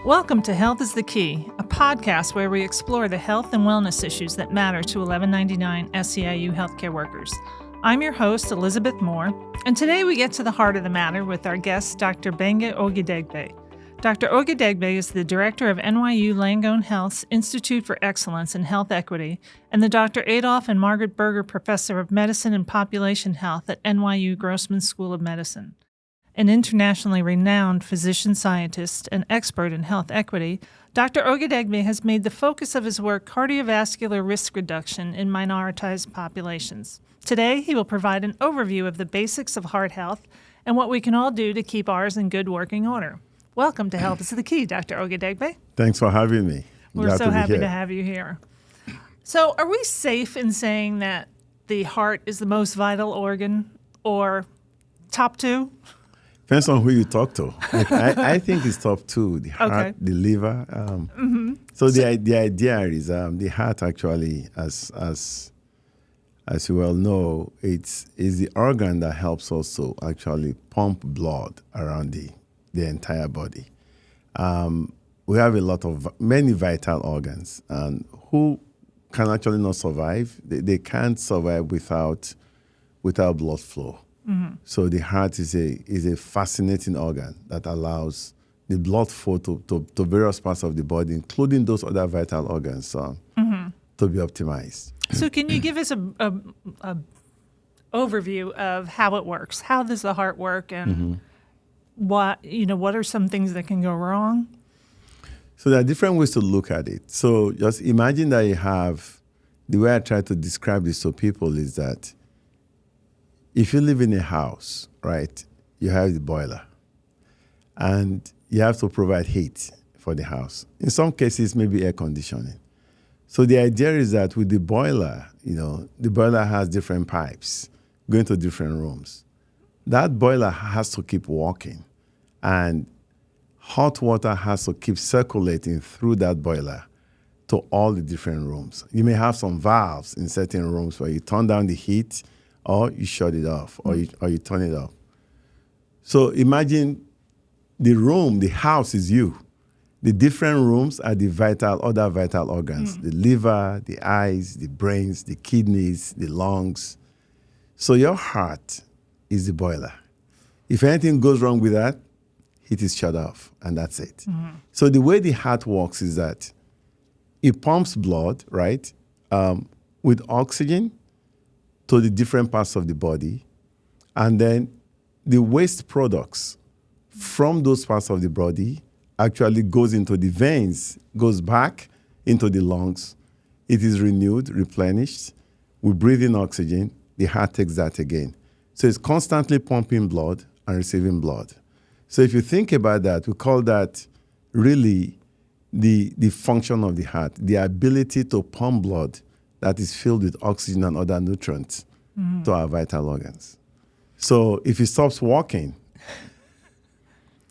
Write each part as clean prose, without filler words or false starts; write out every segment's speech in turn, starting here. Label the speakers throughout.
Speaker 1: Welcome to Health is the Key, a podcast where we explore the health and wellness issues that matter to 1199 SEIU healthcare workers. I'm your host, Elizabeth Moore, and today we get to the heart of the matter with our guest, Dr. Gbenga Ogedegbe. Dr. Ogedegbe is the director of NYU Langone Health's Institute for Excellence in Health Equity and the Dr. Adolph and Margaret Berger Professor of Medicine and Population Health at NYU Grossman School of Medicine. An internationally renowned physician-scientist and expert in health equity, Dr. Ogedegbe has made the focus of his work cardiovascular risk reduction in minoritized populations. Today, he will provide an overview of the basics of heart health and what we can all do to keep ours in good working order. Welcome to Health is the Key, Dr. Ogedegbe.
Speaker 2: Thanks for having me.
Speaker 1: We're so happy to have you here. So are we safe in saying that the heart is the most vital organ, or top two?
Speaker 2: Depends on who you talk to. I think it's top two, the heart, the liver. So the idea is the heart actually, as you well know, is the organ that helps us to actually pump blood around the entire body. We have many vital organs, and who can actually not survive? They can't survive without blood flow. Mm-hmm. So the heart is a fascinating organ that allows the blood flow to various parts of the body, including those other vital organs, to be optimized.
Speaker 1: So can you give us a overview of how it works? How does the heart work, and what are some things that can go wrong?
Speaker 2: So there are different ways to look at it. So just imagine that you have, the way I try to describe this to people is that if you live in a house, right, you have the boiler, and you have to provide heat for the house. In some cases, maybe air conditioning. So the idea is that with the boiler, the boiler has different pipes going to different rooms. That boiler has to keep working, and hot water has to keep circulating through that boiler to all the different rooms. You may have some valves in certain rooms where you turn down the heat, or you shut it off, or you turn it off. So imagine the house is you. The different rooms are the other vital organs, the liver, the eyes, the brains, the kidneys, the lungs. So your heart is the boiler. If anything goes wrong with that, it is shut off, and that's it. Mm-hmm. So the way the heart works is that it pumps blood, right, with oxygen to the different parts of the body, and then the waste products from those parts of the body actually goes into the veins, goes back into the lungs. It is renewed, replenished. We breathe in oxygen. The heart takes that again. So it's constantly pumping blood and receiving blood. So if you think about that, we call that really the function of the heart, the ability to pump blood that is filled with oxygen and other nutrients to our vital organs. So if it stops working,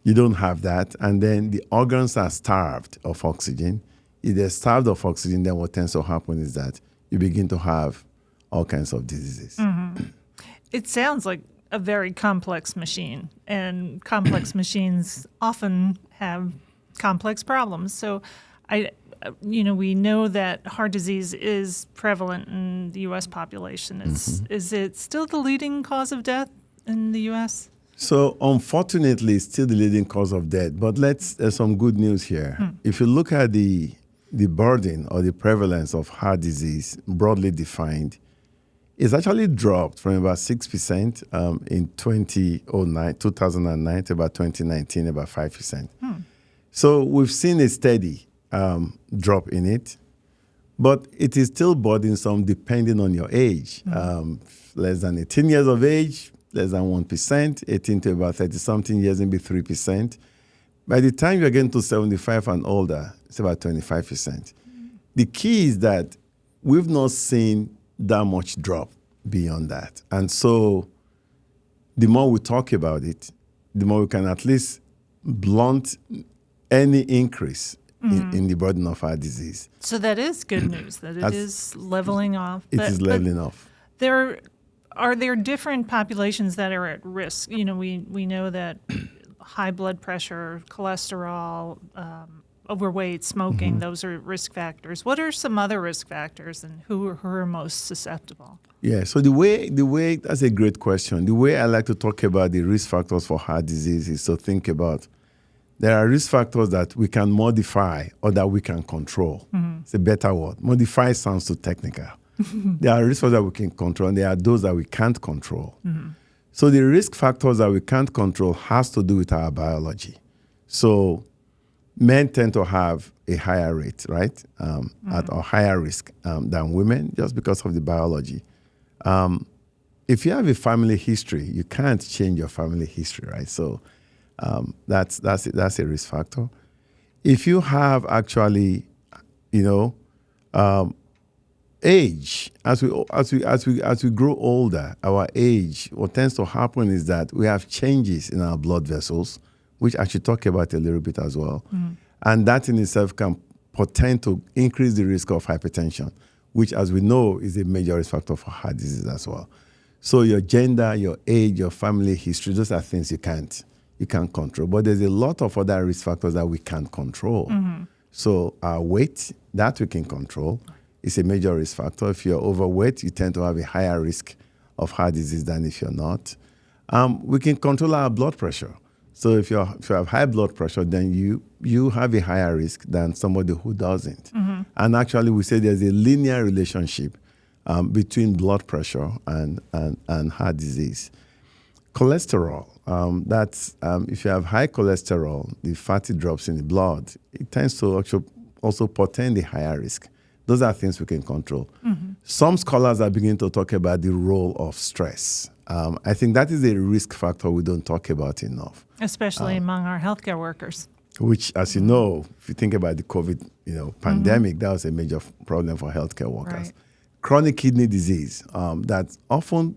Speaker 2: you don't have that, and then the organs are starved of oxygen. If they're starved of oxygen, then what tends to happen is that you begin to have all kinds of diseases. Mm-hmm.
Speaker 1: It sounds like a very complex machine, and complex machines often have complex problems. So we know that heart disease is prevalent in the U.S. population. Is it still the leading cause of death in the U.S.?
Speaker 2: So unfortunately, it's still the leading cause of death. But there's some good news here. If you look at the burden or the prevalence of heart disease, broadly defined, it's actually dropped from about 6% in 2009 to about 2019, about 5%. So we've seen a steady drop in it, but it is still burdensome depending on your age. Less than 18 years of age, less than 1%, 18 to about 30-something years, maybe 3%. By the time you're getting to 75 and older, it's about 25%. The key is that we've not seen that much drop beyond that. And so the more we talk about it, the more we can at least blunt any increase in the burden of heart disease.
Speaker 1: So that is good news, that it is leveling off.
Speaker 2: It is leveling off.
Speaker 1: Are there different populations that are at risk? We know that high blood pressure, cholesterol, overweight, smoking, those are risk factors. What are some other risk factors, and who are most susceptible?
Speaker 2: Yeah, so the way that's a great question. The way I like to talk about the risk factors for heart disease is to think about there are risk factors that we can modify or that we can control. It's a better word. Modify sounds too technical. There are risk factors that we can control, and there are those that we can't control. So the risk factors that we can't control has to do with our biology. So men tend to have a higher rate, right, at a higher risk than women just because of the biology. If you have a family history, you can't change your family history, right? So that's a risk factor. If you have actually, age, as we grow older, our age, what tends to happen is that we have changes in our blood vessels, which I should talk about a little bit as well. And that in itself can portend to increase the risk of hypertension, which, as we know, is a major risk factor for heart disease as well. So your gender, your age, your family history, those are things you can't control. But there's a lot of other risk factors that we can't control. So our weight, that we can control, is a major risk factor. If you're overweight, you tend to have a higher risk of heart disease than if you're not. We can control our blood pressure. So if you have high blood pressure, then you have a higher risk than somebody who doesn't. And actually, we say there's a linear relationship between blood pressure and heart disease. Cholesterol, that's if you have high cholesterol, the fatty drops in the blood, it tends to actually also portend a higher risk. Those are things we can control. Some scholars are beginning to talk about the role of stress. I think that is a risk factor we don't talk about enough.
Speaker 1: Especially among our healthcare workers.
Speaker 2: Which, as you know, if you think about the COVID pandemic, that was a major problem for healthcare workers.
Speaker 1: Right.
Speaker 2: Chronic kidney disease, that often,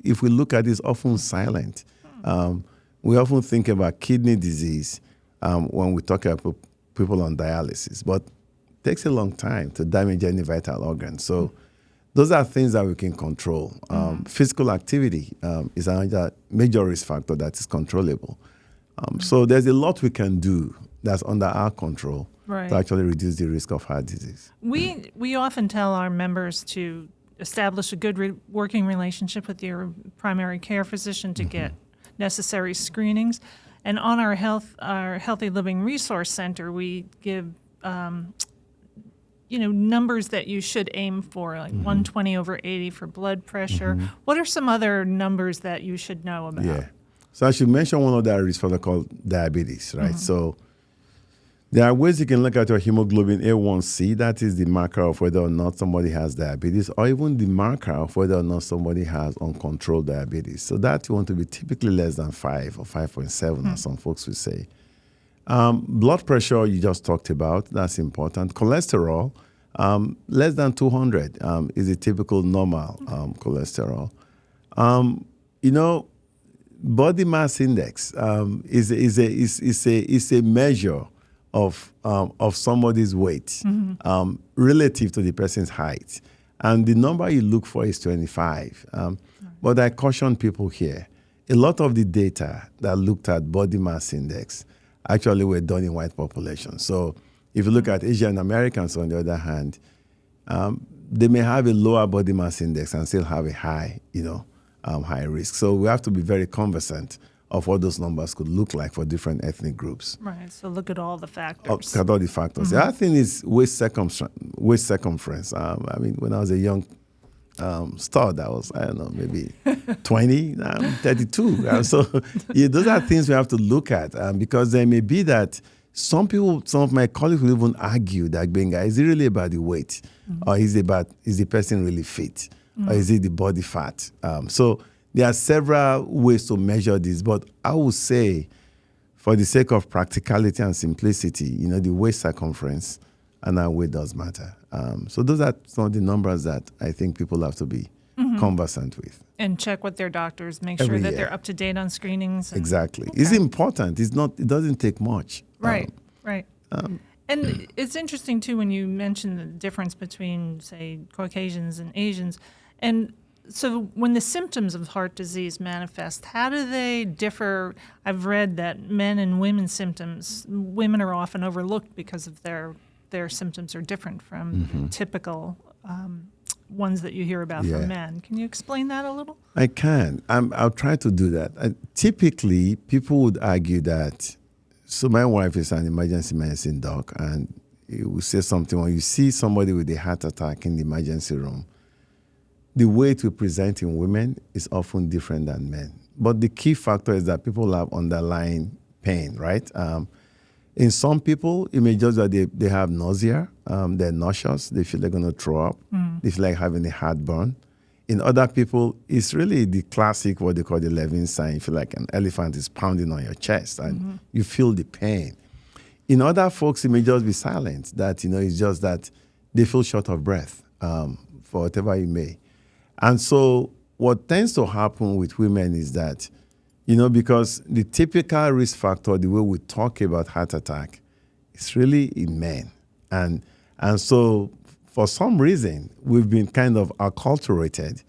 Speaker 2: if we look at it, is often silent. We often think about kidney disease when we talk about people on dialysis, but it takes a long time to damage any vital organ. So those are things that we can control. Physical activity is another major risk factor that is controllable. So there's a lot we can do that's under our control to actually reduce the risk of heart disease.
Speaker 1: We often tell our members to establish a good working relationship with your primary care physician to get necessary screenings. And on our Healthy Living Resource Center, we give numbers that you should aim for, like 120/80 for blood pressure. What are some other numbers that you should know about?
Speaker 2: Yeah. So I should mention one of the risk factors called diabetes, right? So there are ways you can look at your hemoglobin A1C. That is the marker of whether or not somebody has diabetes, or even the marker of whether or not somebody has uncontrolled diabetes. So that you want to be typically less than 5 or 5.7, as some folks would say. Blood pressure, you just talked about. That's important. Cholesterol, less than 200 is a typical normal cholesterol. Body mass index is a measure of somebody's weight relative to the person's height. And the number you look for is 25. But I caution people here. A lot of the data that looked at body mass index actually were done in white populations. So if you look at Asian Americans, on the other hand, they may have a lower body mass index and still have a high risk. So we have to be very conversant of what those numbers could look like for different ethnic groups.
Speaker 1: Right, so look at all the factors.
Speaker 2: Look at all the factors. The other thing is waist circumference. When I was a young stud, I was, maybe 20, now I'm 32. So those are things we have to look at because there may be that some of my colleagues will even argue that, Gbenga, is it really about the weight? Or is the person really fit? Or is it the body fat? So there are several ways to measure this, but I would say, for the sake of practicality and simplicity, the waist circumference and our weight does matter. So those are some of the numbers that I think people have to be conversant with.
Speaker 1: And check with their doctors, make sure that they're up to date on screenings.
Speaker 2: Exactly. Okay. It's important. It doesn't take much.
Speaker 1: Right. And it's interesting, too, when you mention the difference between, say, Caucasians and Asians. And So when the symptoms of heart disease manifest, how do they differ? I've read that men and women's symptoms, women are often overlooked because of their symptoms are different from typical ones that you hear about from men. Can you explain that a little?
Speaker 2: I can. I'll try to do that. Typically, people would argue that, so my wife is an emergency medicine doc, and you will say something when you see somebody with a heart attack in the emergency room, the way it will present in women is often different than men. But the key factor is that people have underlying pain, right? In some people, it may just that they have nausea, they're nauseous, they feel they're going to throw up, they feel like having a heartburn. In other people, it's really the classic, what they call the Levin sign. You feel like an elephant is pounding on your chest and you feel the pain. In other folks, it may just be silent, that, it's just that they feel short of breath for whatever it may. And so what tends to happen with women is that, because the typical risk factor, the way we talk about heart attack, is really in men. And so for some reason, we've been kind of acculturated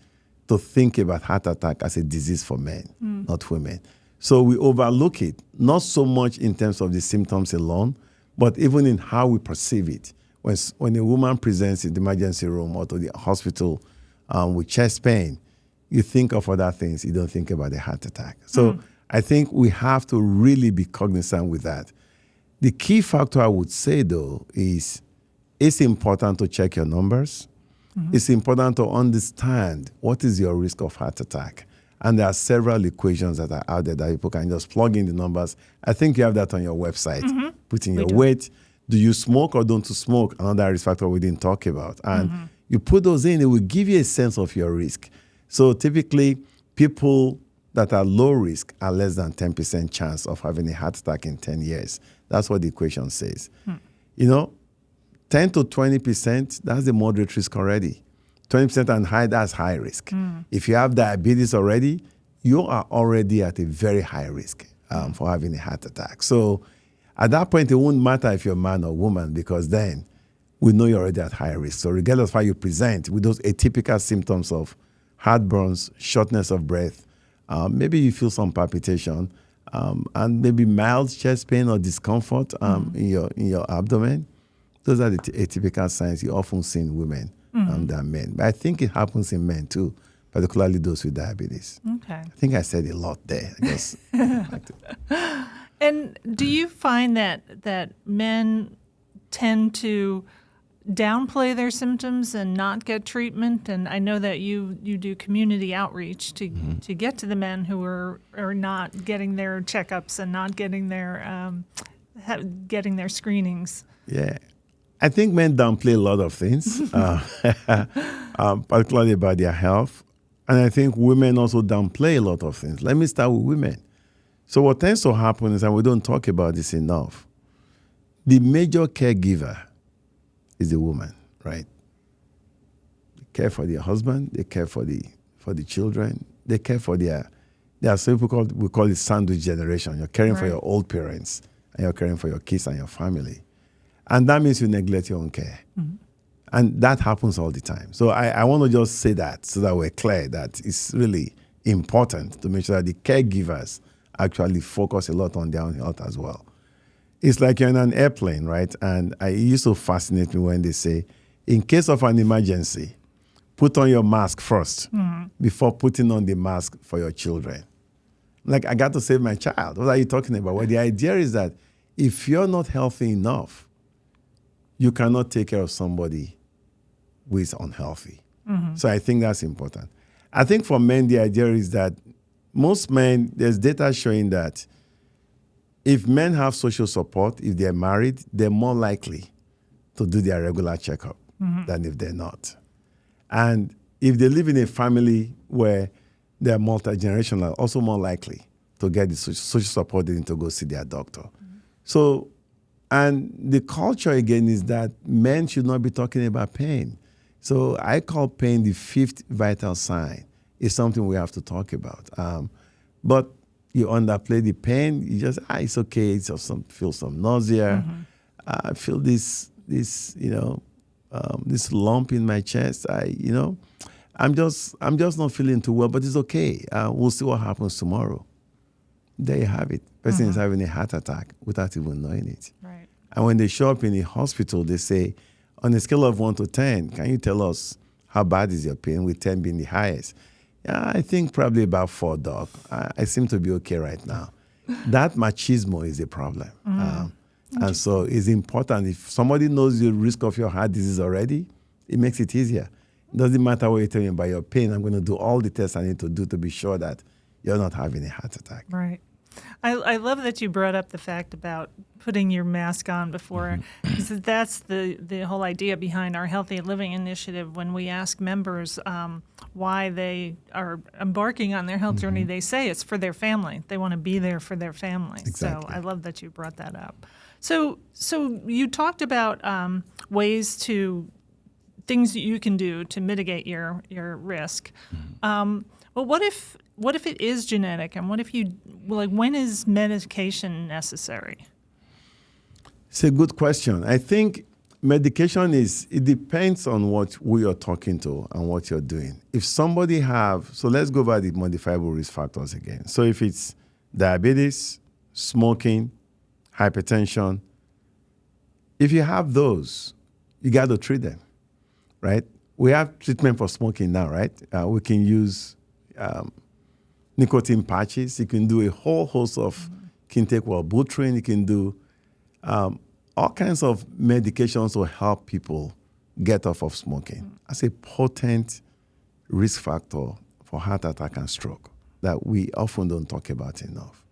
Speaker 2: to think about heart attack as a disease for men, not women. So we overlook it, not so much in terms of the symptoms alone, but even in how we perceive it. When a woman presents in the emergency room or to the hospital with chest pain, you think of other things. You don't think about the heart attack. So I think we have to really be cognizant with that. The key factor I would say, though, is it's important to check your numbers. It's important to understand what is your risk of heart attack. And there are several equations that are out there that people can just plug in the numbers. I think you have that on your website. Put in your weight. Do you smoke or don't you smoke? Another risk factor we didn't talk about. And you put those in, it will give you a sense of your risk. So typically, people that are low risk are less than 10% chance of having a heart attack in 10 years. That's what the equation says. 10 to 20%, that's the moderate risk already. 20% and high, that's high risk. If you have diabetes already, you are already at a very high risk for having a heart attack. So at that point, it won't matter if you're a man or woman, because then we know you're already at high risk. So regardless of how you present with those atypical symptoms of heartburns, shortness of breath, maybe you feel some palpitation, and maybe mild chest pain or discomfort in your abdomen. Those are the atypical signs you often see in women than men. But I think it happens in men too, particularly those with diabetes.
Speaker 1: Okay.
Speaker 2: I think I said a lot there. I guess.
Speaker 1: And do you find that men tend to downplay their symptoms and not get treatment? And I know that you do community outreach to get to the men who are not getting their checkups and not getting their screenings.
Speaker 2: Yeah. I think men downplay a lot of things, particularly about their health. And I think women also downplay a lot of things. Let me start with women. So what tends to happen is, and we don't talk about this enough, the major caregiver is the woman, right? They care for their husband, they care for the children, they care for there are some people we call it sandwich generation. You're caring for your old parents, and you're caring for your kids and your family. And that means you neglect your own care. And that happens all the time. So I want to just say that so that we're clear that it's really important to make sure that the caregivers actually focus a lot on their own health as well. It's like you're in an airplane, right? And it used to fascinate me when they say, in case of an emergency, put on your mask first before putting on the mask for your children. Like, I got to save my child. What are you talking about? Well, the idea is that if you're not healthy enough, you cannot take care of somebody who is unhealthy. So I think that's important. I think for men, the idea is that most men, there's data showing that if men have social support, if they're married, they're more likely to do their regular checkup than if they're not. And if they live in a family where they're multi-generational, also more likely to get the social support they need to go see their doctor. So, and the culture again is that men should not be talking about pain. So I call pain the fifth vital sign. It's something we have to talk about. But you underplay the pain. You just, it's okay. It's just feel some nausea. I feel this lump in my chest. I'm just not feeling too well, but it's okay. We'll see what happens tomorrow. There you have it. Person is having a heart attack without even knowing it.
Speaker 1: Right.
Speaker 2: And when they show up in a hospital, they say, on a scale of 1 to 10, can you tell us how bad is your pain, with 10 being the highest? Yeah, I think probably about 4, doc. I seem to be okay right now. That machismo is a problem. And so it's important. If somebody knows the risk of your heart disease already, it makes it easier. It doesn't matter what you tell me about your pain. I'm going to do all the tests I need to do to be sure that you're not having a heart attack.
Speaker 1: Right. I love that you brought up the fact about putting your mask on before, because that's the whole idea behind our Healthy Living Initiative. When we ask members why they are embarking on their health journey, they say it's for their family. They want to be there for their family.
Speaker 2: Exactly.
Speaker 1: So I love that you brought that up. So you talked about things that you can do to mitigate your risk. Well, what if it is genetic, and what if when is medication necessary?
Speaker 2: It's a good question. I think medication it depends on who you're talking to and what you're doing. If somebody so let's go by the modifiable risk factors again. So if it's diabetes, smoking, hypertension, if you have those, you got to treat them, right? We have treatment for smoking now, right? We can use nicotine patches. You can do a whole host of, you can take Wellbutrin, you can do all kinds of medications to help people get off of smoking. That's a potent risk factor for heart attack and stroke that we often don't talk about enough.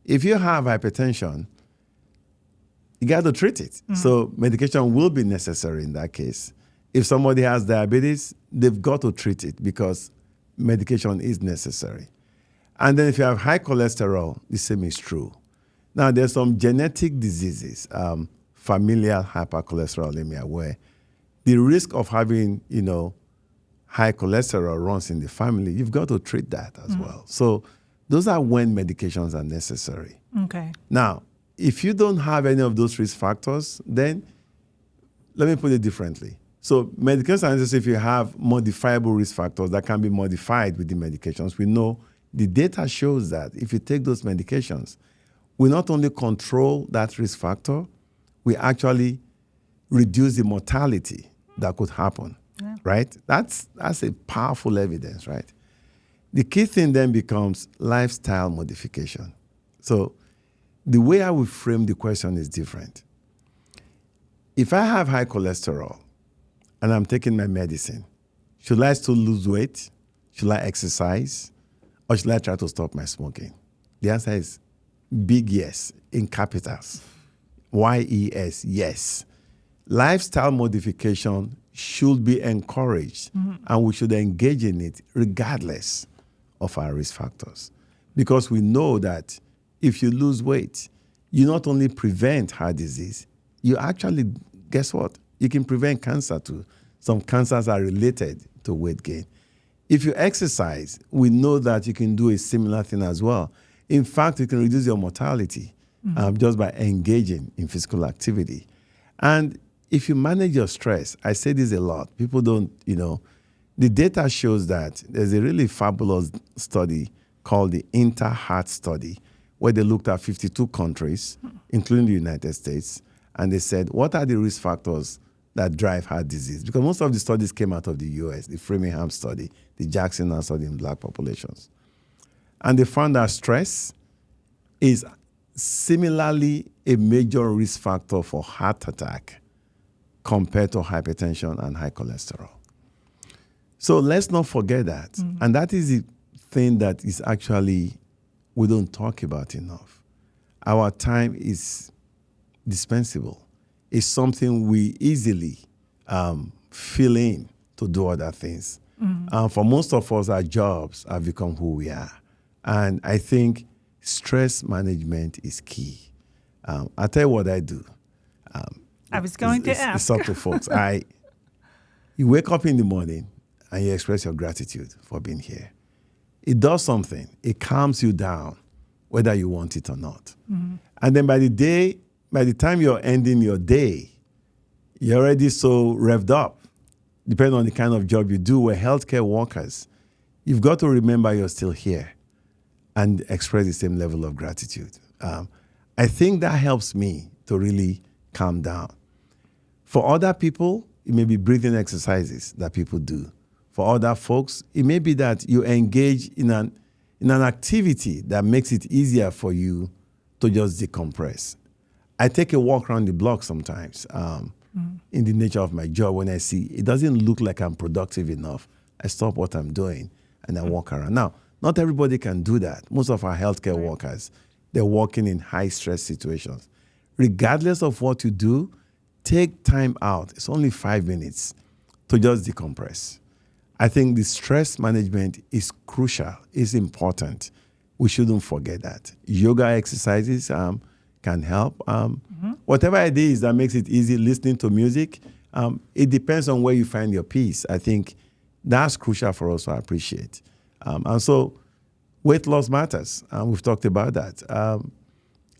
Speaker 2: If you have hypertension, you got to treat it. So medication will be necessary in that case. If somebody has diabetes, they've got to treat it because medication is necessary. And then if you have high cholesterol, the same is true. Now, there's some genetic diseases, familial hypercholesterolemia, where the risk of having, high cholesterol runs in the family. You've got to treat that as well. So those are when medications are necessary.
Speaker 1: Okay.
Speaker 2: Now, if you don't have any of those risk factors, then let me put it differently. So medications are necessary if you have modifiable risk factors that can be modified with the medications. We know the data shows that if you take those medications, we not only control that risk factor, we actually reduce the mortality that could happen, right? That's a powerful evidence, right? The key thing then becomes lifestyle modification. So the way I would frame the question is different. If I have high cholesterol and I'm taking my medicine, should I still lose weight? Should I exercise? Or should I try to stop my smoking? The answer is big yes, in capitals. YES, yes. Lifestyle modification should be encouraged, and we should engage in it regardless of our risk factors. Because we know that if you lose weight, you not only prevent heart disease, you actually, guess what? You can prevent cancer too. Some cancers are related to weight gain. If you exercise, we know that you can do a similar thing as well. In fact, you can reduce your mortality just by engaging in physical activity. And if you manage your stress, I say this a lot, people don't, the data shows that there's a really fabulous study called the Inter-Heart Study, where they looked at 52 countries, including the United States, and they said, what are the risk factors that drive heart disease? Because most of the studies came out of the US, the Framingham study, the Jackson study in black populations. And they found that stress is similarly a major risk factor for heart attack compared to hypertension and high cholesterol. So let's not forget that. And that is the thing that is actually, we don't talk about enough. Our time is dispensable. It's something we easily fill in to do other things. For most of us, our jobs have become who we are. And I think stress management is key. I'll tell you what I do.
Speaker 1: I was going to ask.
Speaker 2: It's up to folks. You wake up in the morning and you express your gratitude for being here. It does something. It calms you down, whether you want it or not. And then by the time you're ending your day, you're already so revved up depending on the kind of job you do, we're healthcare workers. You've got to remember you're still here and express the same level of gratitude. I think that helps me to really calm down. For other people, it may be breathing exercises that people do. For other folks, it may be that you engage in an activity that makes it easier for you to just decompress. I take a walk around the block sometimes in the nature of my job. When I see it doesn't look like I'm productive enough, I stop what I'm doing and I walk around. Now, not everybody can do that. Most of our healthcare workers, they're working in high-stress situations. Regardless of what you do, take time out. It's only 5 minutes to just decompress. I think the stress management is crucial, is important. We shouldn't forget that. Yoga exercises can help. Whatever it is that makes it easy, listening to music, it depends on where you find your peace. I think that's crucial for us to appreciate. And so weight loss matters. We've talked about that.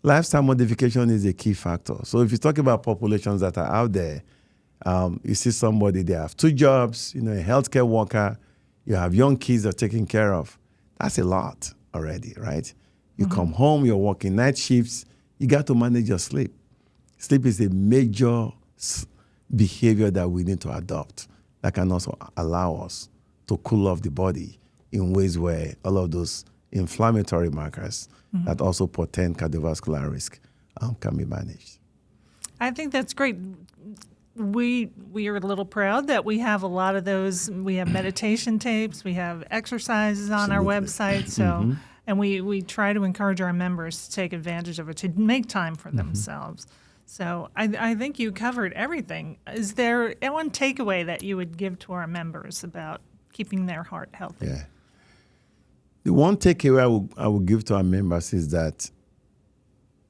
Speaker 2: Lifestyle modification is a key factor. So if you talk about populations that are out there, you see somebody, they have 2 jobs, a healthcare worker, you have young kids they're taking care of. That's a lot already, right? You come home, you're working night shifts, you got to manage your sleep. Sleep is a major behavior that we need to adopt that can also allow us to cool off the body in ways where all of those inflammatory markers that also portend cardiovascular risk can be managed.
Speaker 1: I think that's great. We are a little proud that we have a lot of those. We have meditation tapes, we have exercises on our website. So, and we try to encourage our members to take advantage of it, to make time for themselves. So I think you covered everything. Is there one takeaway that you would give to our members about keeping their heart healthy?
Speaker 2: Yeah. The one takeaway I will give to our members is that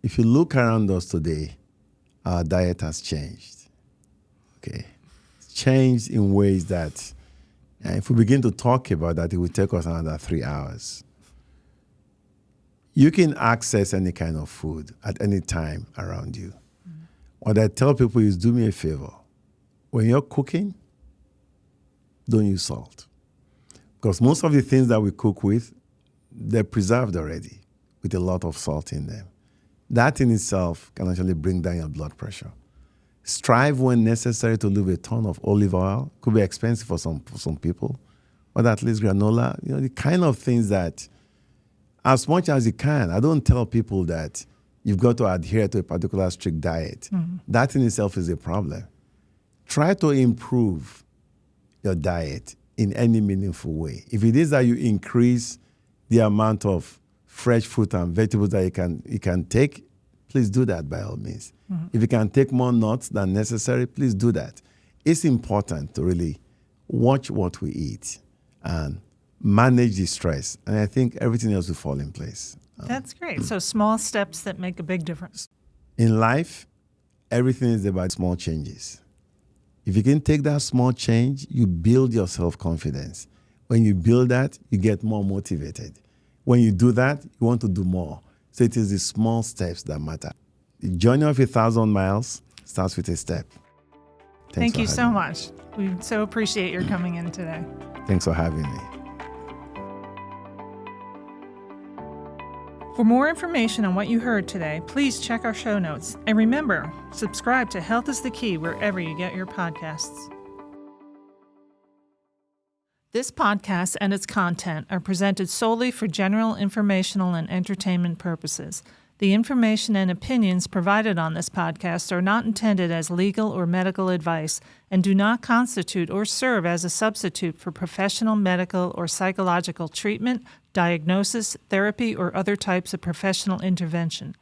Speaker 2: if you look around us today, our diet has changed. Okay. It's changed in ways that if we begin to talk about that, it will take us another 3 hours. You can access any kind of food at any time around you. What I tell people is, do me a favor. When you're cooking, don't use salt. Because most of the things that we cook with, they're preserved already with a lot of salt in them. That in itself can actually bring down your blood pressure. Strive when necessary to leave a ton of olive oil. Could be expensive for some people, but at least granola, the kind of things that, as much as you can, I don't tell people that you've got to adhere to a particular strict diet. That in itself is a problem. Try to improve your diet in any meaningful way. If it is that you increase the amount of fresh fruit and vegetables that you can take, please do that by all means. If you can take more nuts than necessary, please do that. It's important to really watch what we eat and manage the stress. And I think everything else will fall in place.
Speaker 1: That's great. So small steps that make a big difference.
Speaker 2: In life, everything is about small changes. If you can take that small change, you build your self-confidence. When you build that, you get more motivated. When you do that, you want to do more. So it is the small steps that matter. The journey of 1,000 miles starts with a step.
Speaker 1: Thank you so much. We so appreciate your coming in today.
Speaker 2: Thanks for having me.
Speaker 1: For more information on what you heard today, please check our show notes. And remember, subscribe to Health is the Key wherever you get your podcasts. This podcast and its content are presented solely for general informational and entertainment purposes. The information and opinions provided on this podcast are not intended as legal or medical advice and do not constitute or serve as a substitute for professional medical or psychological treatment, diagnosis, therapy, or other types of professional intervention.